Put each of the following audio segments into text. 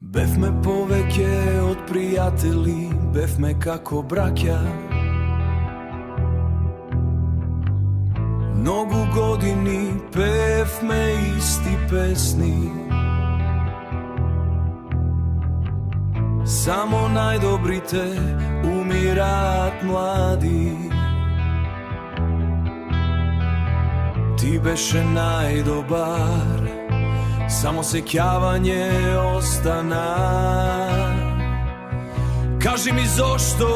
Бев ме повеќе од пријатели, бев ме како браќа. Многу години певме исти песни. Само најдобрите умираат млади. Ти беше најдобар, само сеќавање остана. Кажи ми зошто?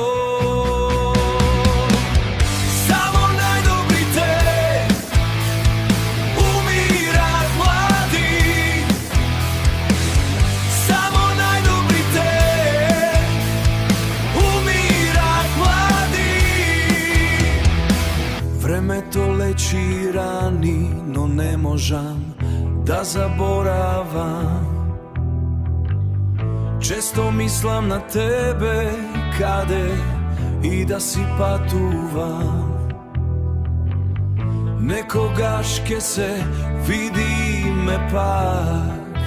Само најдобрите умираат млади. Само најдобрите умираат млади. Времето лечи рани, но не можам да заборавам. Често мислам на тебе, каде и да си патувам. Некогаш ке се видиме пак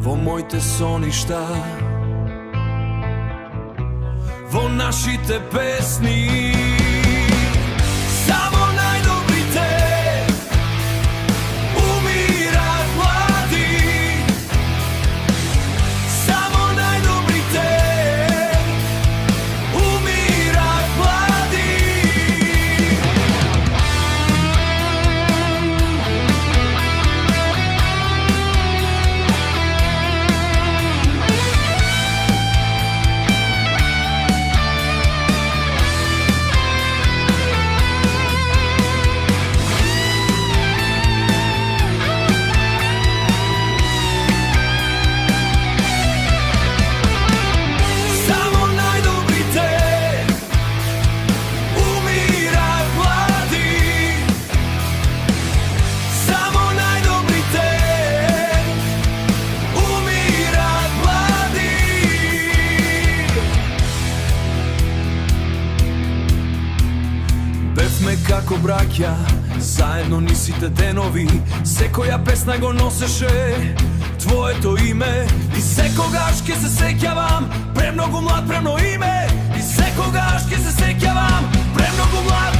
во моите соништа, во нашите песни. Само најдобрите умираат млади. Само најдобрите умираат млади. Бевме како браќа, заедно нисите денови. Секоја песна го носеше твоето име. И секогаш ке се сеќавам, премногу млад, премно име. И секогаш ке се сеќавам, премногу млад,